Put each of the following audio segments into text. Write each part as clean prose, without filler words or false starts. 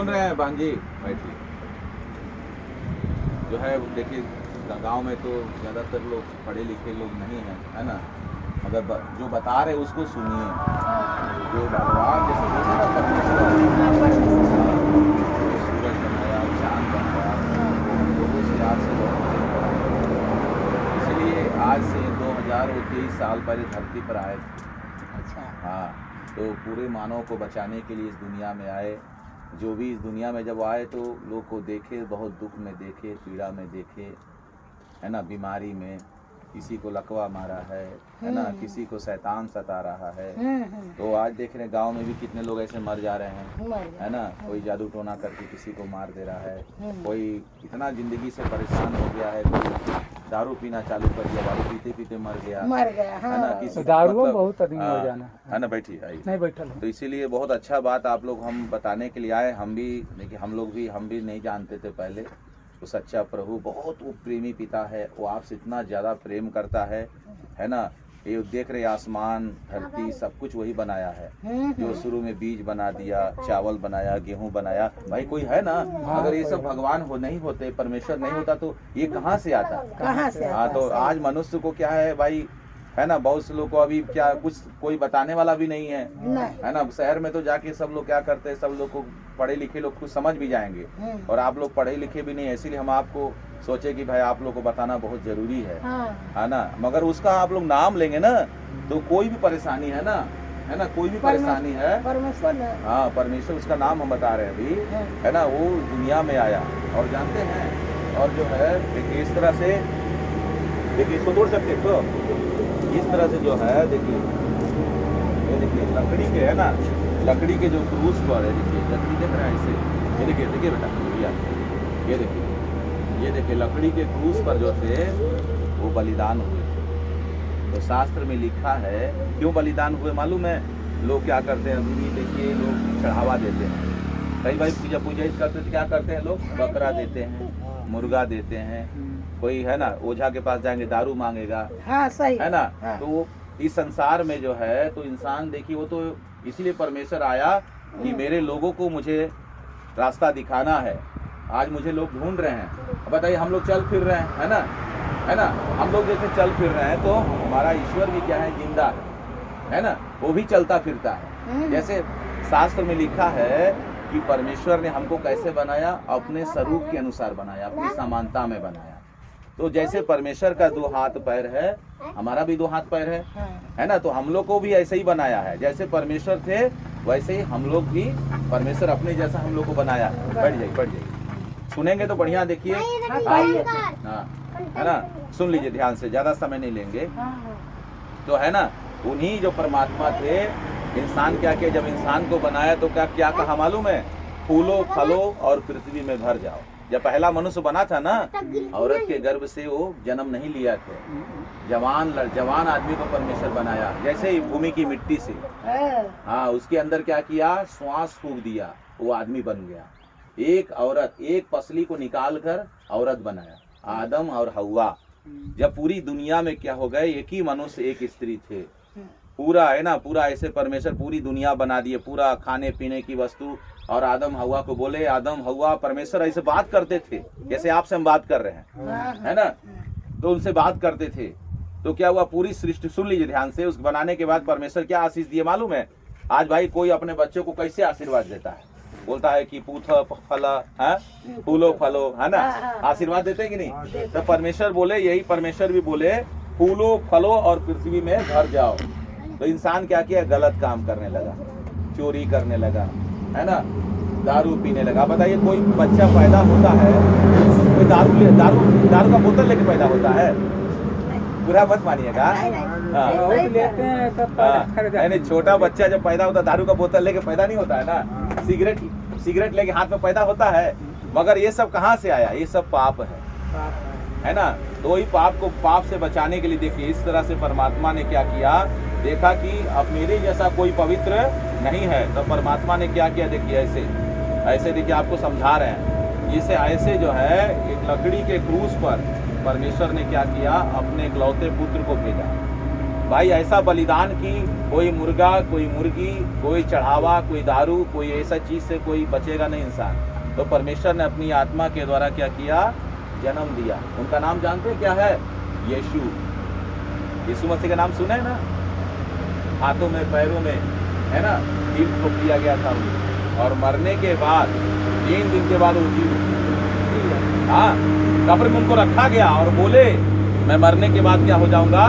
सुन रहे हैं भांजी? बैठिए। जो है देखिए, गांव में तो ज़्यादातर लोग पढ़े लिखे लोग नहीं हैं, है ना, मगर जो बता रहे उसको सुनिए। जो भगवान जैसे बोलते ना, परमेश्वर सूरज बनाया, चांद बनाया, लोगों से आज से इसलिए आज से 2023 साल पहले धरती पर आए थे। अच्छा। हाँ, तो पूरे मानव को बचाने के लिए इस दुनिया में आए। जो भी इस दुनिया में जब आए तो लोग को देखे, बहुत दुख में देखे, पीड़ा में देखे, है ना, बीमारी में, किसी को लकवा मारा है ना, किसी को शैतान सता रहा है। तो आज देख रहे हैं गांव में भी कितने लोग ऐसे मर जा रहे हैं, है ना, कोई जादू टोना करके किसी को मार दे रहा है, कोई इतना जिंदगी से परेशान हो गया है, कोई दारू पीना चालू कर दिया, दारू पीते पीते मर गया, है ना, किसी दारू में बहुत आदमी मर जाना है ना। बैठिए, आइए। नहीं बैठल। तो इसीलिए बहुत अच्छा बात आप लोग हम बताने के लिए आए। हम भी देखिए, हम भी नहीं जानते थे पहले। तो सच्चा प्रभु बहुत वो प्रेमी पिता है, वो आपसे इतना ज़्यादा प्रेम करता है ना। ये देख रहे आसमान धरती सब कुछ वही बनाया है, जो शुरू में बीज बना दिया, चावल बनाया, गेहूं बनाया। भाई कोई है ना, अगर ये सब भगवान हो नहीं होते, परमेश्वर नहीं होता तो ये कहाँ से आता? कहाँ से? हाँ, तो आज मनुष्य को क्या है भाई, है ना, बहुत से लोग को अभी क्या कुछ कोई बताने वाला भी नहीं है, है ना। शहर में तो जाके सब लोग क्या करते हैं, सब लोग को पढ़े लिखे लोग कुछ समझ भी जाएंगे, और आप लोग पढ़े लिखे भी नहीं है, इसीलिए हम आपको सोचे कि भाई आप लोग को बताना बहुत जरूरी है ना। मगर उसका आप लोग नाम लेंगे ना तो कोई भी परेशानी है ना, कोई भी परेशानी है, परमेश्वर। हाँ, परमेश्वर उसका नाम हम बता रहे हैं अभी, है ना। वो दुनिया में आया और जानते हैं, और जो है देखिए इस तरह से, देखिए इसको तोड़ सकते तो इस तरह से जो है, देखिए ये देखिए लकड़ी के, है ना, लकड़ी के जो क्रूस पर है, देखिए लकड़ी देख रहा है इसे, ये देखिए बेटा भैया, ये देखिए लकड़ी के क्रूस पर जो थे वो बलिदान हुए थे। तो शास्त्र में लिखा है क्यों बलिदान हुए मालूम है? लोग क्या करते हैं अभी देखिए, लोग चढ़ावा देते हैं। कई भाई पूजा करते थे, क्या करते हैं लोग? बकरा देते हैं, मुर्गा देते हैं, कोई है ना ओझा के पास जाएंगे दारू मांगेगा, हाँ, सही है ना। हाँ। तो इस संसार में जो है, तो इंसान देखिए, वो तो इसलिए परमेश्वर आया कि मेरे लोगों को मुझे रास्ता दिखाना है। आज मुझे लोग ढूंढ रहे हैं। बताइए, हम लोग चल फिर रहे हैं, है ना, हम लोग जैसे चल फिर रहे हैं, तो हमारा ईश्वर भी क्या है, जिंदा है ना, वो भी चलता फिरता है। जैसे शास्त्र में लिखा है कि परमेश्वर ने हमको कैसे बनाया, अपने स्वरूप के अनुसार बनाया, अपनी समानता में बनाया। तो जैसे परमेश्वर का 2 हाथ पैर है, हमारा भी 2 हाथ पैर है ना। तो हम लोग को भी ऐसे ही बनाया है, जैसे परमेश्वर थे वैसे ही हम लोग भी, परमेश्वर अपने जैसा हम लोग को बनाया है। बैठ जाइए, सुनेंगे तो बढ़िया। देखिए हाँ, है ना, सुन लीजिए ध्यान से, ज्यादा समय नहीं लेंगे। तो है ना, उन्हीं जो परमात्मा थे, इंसान क्या किया, जब इंसान को बनाया तो क्या कहा मालूम है? फूलो फलो और पृथ्वी में भर जाओ। जब पहला मनुष्य बना था ना, औरत के गर्भ से वो जन्म नहीं लिया थे, जवान आदमी को परमेश्वर बनाया, जैसे ही भूमि की मिट्टी से। हाँ, उसके अंदर क्या किया, श्वास फूंक दिया, वो आदमी बन गया। एक औरत, एक पसली को निकाल कर औरत बनाया, आदम और हव्वा। जब पूरी दुनिया में क्या हो गए, एक ही मनुष्य एक स्त्री थे, पूरा है ना, पूरा ऐसे परमेश्वर पूरी दुनिया बना दिए, पूरा खाने पीने की वस्तु। और आदम हव्वा को बोले, आदम हव्वा, परमेश्वर ऐसे बात करते थे जैसे आपसे हम बात कर रहे हैं, है ना। तो उनसे बात करते थे, तो क्या हुआ, पूरी सृष्टि, सुन लीजिए ध्यान से, उस बनाने के बाद परमेश्वर क्या आशीष दिए मालूम है? आज भाई कोई अपने बच्चों को कैसे आशीर्वाद देता है? बोलता है कि पूथ फला, फूलो फलो, है ना, आशीर्वाद देते हैं कि नहीं? तो परमेश्वर बोले, यही परमेश्वर भी बोले, फूलो फलो और पृथ्वी में भर जाओ। तो इंसान क्या किया, गलत काम करने लगा, चोरी करने लगा, है ना, दारू पीने लगा। बताइए, कोई बच्चा पैदा होता है, कोई दारू का बोतल लेके पैदा होता है? बुरा मत मानिएगा। नहीं, छोटा बच्चा जब पैदा होता है दारू का बोतल लेके पैदा नहीं होता है ना, सिगरेट लेके हाथ में पैदा होता है। मगर ये सब कहाँ से आया? ये सब पाप है ना। तो वही पाप से बचाने के लिए देखिए, इस तरह से परमात्मा ने क्या किया, देखा कि अब मेरे जैसा कोई पवित्र नहीं है, तो परमात्मा ने क्या किया, देखिए ऐसे देखिए, आपको समझा रहे हैं। इसे ऐसे जो है, एक लकड़ी के क्रूस पर परमेश्वर ने क्या किया, अपने इकलौते पुत्र को भेजा, भाई ऐसा बलिदान की कोई मुर्गा, कोई मुर्गी, कोई चढ़ावा, कोई दारू, कोई ऐसा चीज से कोई बचेगा नहीं इंसान। तो परमेश्वर ने अपनी आत्मा के द्वारा क्या किया? जन्म दिया। उनका नाम जानते हैं क्या है? यीशु। यीशु मसीह का नाम सुने ना? हाथों में पैरों में है ना टीप को दिया गया था उन्हें, और मरने के बाद 3 दिन के बाद वो जी उठे। हाँ, कब्र में उनको रखा गया और बोले मैं मरने के बाद क्या हो जाऊंगा?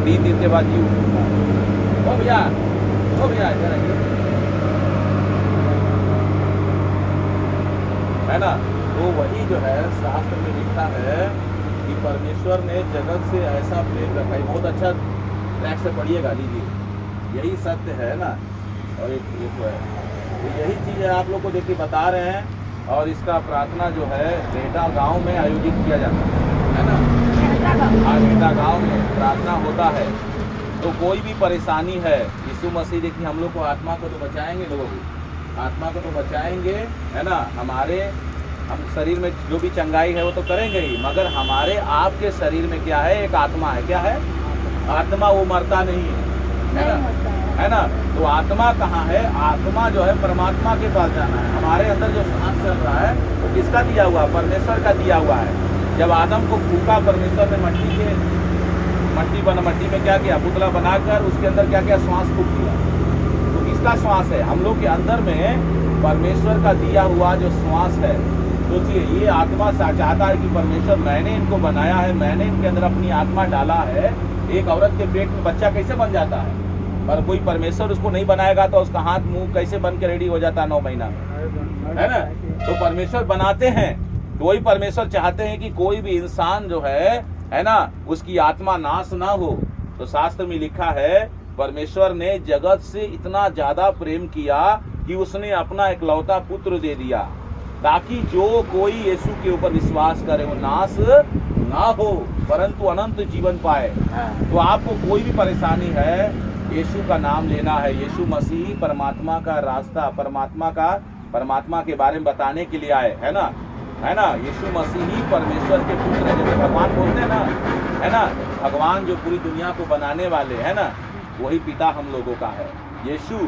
3 दिन के बाद जी उठूंगा। ओ भैया इधर आइए। है ना? तो वही जो है शास्त्र में लिखा है कि परमेश्वर ने जगत से ऐसा प्रेम रखा है। बहुत अच्छा ट्रैक से पढ़िएगा, लीजिए, यही सत्य है ना। और एक ये तो है, तो यही चीज़ है आप लोग को देखिए बता रहे हैं। और इसका प्रार्थना जो है बेटा गांव में आयोजित किया जाता है ना। आज बेटा गांव में प्रार्थना होता है। तो कोई भी परेशानी है, यीशु मसीह देखिए हम लोग को आत्मा को तो बचाएंगे, लोगों की आत्मा को तो बचाएंगे, है ना। हम शरीर में जो भी चंगाई है वो तो करेंगे ही, मगर हमारे आपके शरीर में क्या है? एक आत्मा है। क्या है? आत्मा। वो मरता नहीं है ना, है ना। तो आत्मा कहाँ है? आत्मा जो है परमात्मा के पास जाना है। हमारे अंदर जो सांस चल रहा है वो किसका दिया हुआ? परमेश्वर का दिया हुआ है। जब आदम को फूका परमेश्वर ने मट्टी में क्या किया? पुतला बनाकर उसके अंदर क्या किया? श्वास फूक दिया। तो किसका श्वास है? हम लोग के अंदर में परमेश्वर का दिया हुआ जो श्वास है। सोचिए, ये आत्मा चाहता है कि परमेश्वर मैंने इनको बनाया है, मैंने इनके अंदर अपनी आत्मा डाला है। एक औरत के पेट में बच्चा कैसे बन जाता है? पर कोई परमेश्वर उसको नहीं बनाएगा तो उसका हाथ मुंह कैसे बन के रेडी हो जाता है 9 महीना में, है ना। तो परमेश्वर बनाते हैं। तो वही परमेश्वर चाहते हैं कि कोई भी इंसान जो है ना, उसकी आत्मा नाश ना हो। तो शास्त्र में लिखा है परमेश्वर ने जगत से इतना ज्यादा प्रेम किया कि उसने अपना इकलौता पुत्र दे दिया, ताकि जो कोई यीशु के ऊपर विश्वास करे वो नाश ना हो परंतु अनंत जीवन पाए। तो आपको कोई भी परेशानी है, यीशु का नाम लेना है। यीशु मसीह परमात्मा का रास्ता, परमात्मा के बारे में बताने के लिए आए, है ना। यीशु मसीह ही परमेश्वर के पुत्र है। जैसे भगवान बोलते हैं ना, है ना, भगवान जो पूरी दुनिया को बनाने वाले, है ना, वही पिता हम लोगों का है यीशु।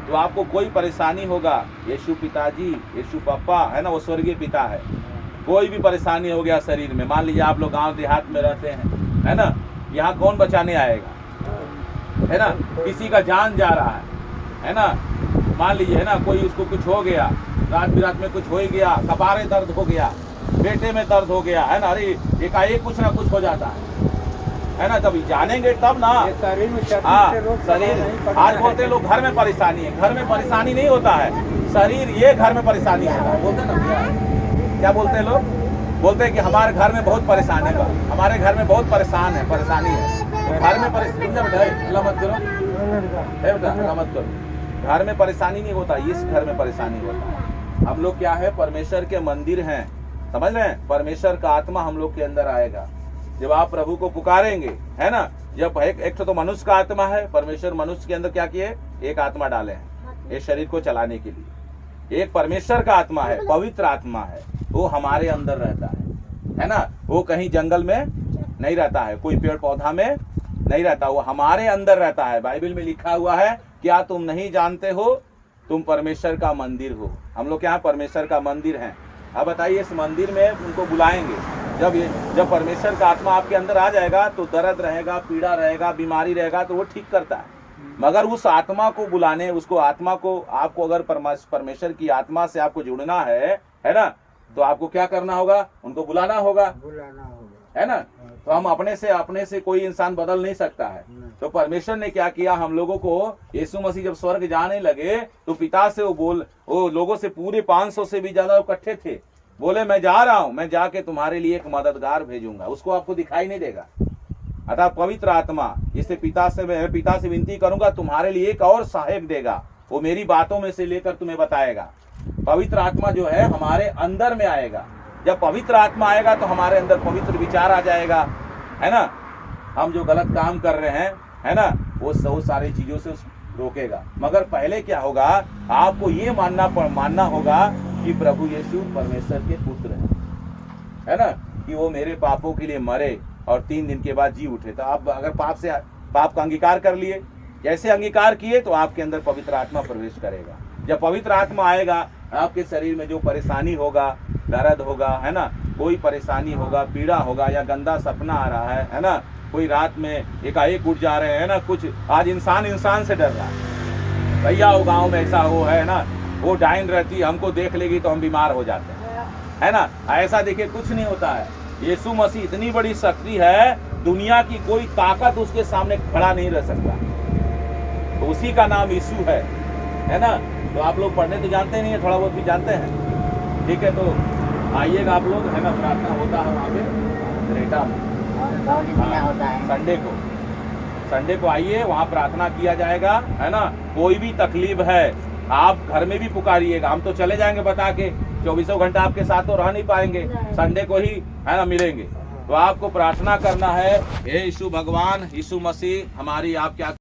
तो आपको कोई परेशानी होगा, यीशु पिताजी, यीशु पापा, है ना, वो स्वर्गीय पिता है। कोई भी परेशानी हो गया शरीर में, मान लीजिए आप लोग गांव देहात में रहते हैं, है ना, यहाँ कौन बचाने आएगा? है ना, किसी का जान जा रहा है ना, मान लीजिए, है ना, कोई उसको कुछ हो गया, रात बिरात में कुछ हो ही गया, कपारे दर्द हो गया, पेटे में दर्द हो गया, है ना, अरे एकाएक कुछ ना कुछ हो जाता है ना, तब जानेंगे तब ना। हाँ, शरीर आज बोलते लोग घर में परेशानी है, घर में परेशानी नहीं होता है, शरीर ये घर में परेशानी है, बोलते ना। क्या बोलते हैं लोग? बोलते हैं कि हमारे घर में बहुत परेशानी है, हमारे घर में बहुत परेशानी है। घर में परेशानी बेटा मत करो, बेटा मत करो। घर में परेशानी नहीं होता, इस घर में परेशानी होता है। हम लोग क्या है? परमेश्वर के मंदिर हैं, समझ रहे हैं। परमेश्वर का आत्मा हम लोग के अंदर आएगा जब आप प्रभु को पुकारेंगे, है ना। जब एक तो मनुष्य का आत्मा है, परमेश्वर मनुष्य के अंदर क्या किए? एक आत्मा डाले हैं इस शरीर को चलाने के लिए। एक परमेश्वर का आत्मा है, पवित्र आत्मा है, वो हमारे अंदर रहता है ना। वो कहीं जंगल में नहीं रहता है, कोई पेड़ पौधा में नहीं रहता, वो हमारे अंदर रहता है। बाइबल में लिखा हुआ है, क्या तुम नहीं जानते हो तुम परमेश्वर का मंदिर हो? हम लोग यहाँ परमेश्वर का मंदिर हैं। अब बताइए, इस मंदिर में उनको बुलाएंगे। जब परमेश्वर का आत्मा आपके अंदर आ जाएगा तो दर्द रहेगा, पीड़ा रहेगा, बीमारी रहेगा, तो वो ठीक करता है। मगर उस आत्मा को बुलाने, उसको आत्मा को, आपको अगर परमेश्वर की आत्मा से आपको जुड़ना है ना, तो आपको क्या करना होगा? उनको बुलाना होगा, है ना। तो हम अपने से कोई इंसान बदल नहीं सकता है। तो परमेश्वर ने क्या किया? हम लोगों को, यीशु मसीह जब स्वर्ग जाने लगे तो पिता से वो लोगों से पूरे 500 से भी ज्यादा इकट्ठे थे। बोले मैं जा रहा हूं, मैं जाके तुम्हारे लिए एक मददगार भेजूंगा, उसको आपको दिखाई नहीं देगा। अतः पवित्र आत्मा, जिससे पिता से विनती करूंगा, तुम्हारे लिए एक और सहायक देगा, वो मेरी बातों में से लेकर तुम्हें बताएगा। पवित्र आत्मा जो है हमारे अंदर में आएगा। जब पवित्र आत्मा आएगा तो हमारे अंदर पवित्र विचार आ जाएगा, है ना। हम जो गलत काम कर रहे हैं, है ना, वो सारी चीजों से रोकेगा। मगर पहले क्या होगा? आपको ये मानना होगा कि प्रभु यीशु परमेश्वर के पुत्र है ना, कि वो मेरे पापों के लिए मरे और 3 दिन के बाद जी उठे। तो आप अगर पाप से पाप का अंगीकार कर लिए। जैसे अंगीकार किए तो आपके अंदर पवित्र आत्मा प्रवेश करेगा। जब पवित्र आत्मा आएगा, आपके शरीर में जो परेशानी होगा, दर्द होगा, है ना, कोई परेशानी होगा, पीड़ा होगा, या गंदा सपना आ रहा है ना, कोई रात में एकाएक उठ जा रहे हैं ना, कुछ आज इंसान से डर रहा है। भैया वो गाँव में ऐसा वो है ना, वो डाइन रहती, हमको देख लेगी तो हम बीमार हो जाते हैं, है ना। ऐसा देखिए कुछ नहीं होता है। यीशु मसीह इतनी बड़ी शक्ति है, दुनिया की कोई ताकत उसके सामने खड़ा नहीं रह सकता। तो उसी का नाम यीशु है ना। तो आप लोग पढ़ने तो जानते नहीं है, थोड़ा बहुत भी जानते हैं, ठीक है। तो आइएगा आप लोग, है ना, प्रार्थना होता है वहाँ पे रेटा में, संडे को आइए, वहाँ प्रार्थना किया जाएगा, है ना। कोई भी तकलीफ है आप घर में भी पुकारिएगा, हम तो चले जाएंगे बता के, 24 घंटा आपके साथ तो रह नहीं पाएंगे, संडे को ही, है ना, मिलेंगे। तो आपको प्रार्थना करना है, हे यीशु भगवान, यीशु मसीह, हमारी आप क्या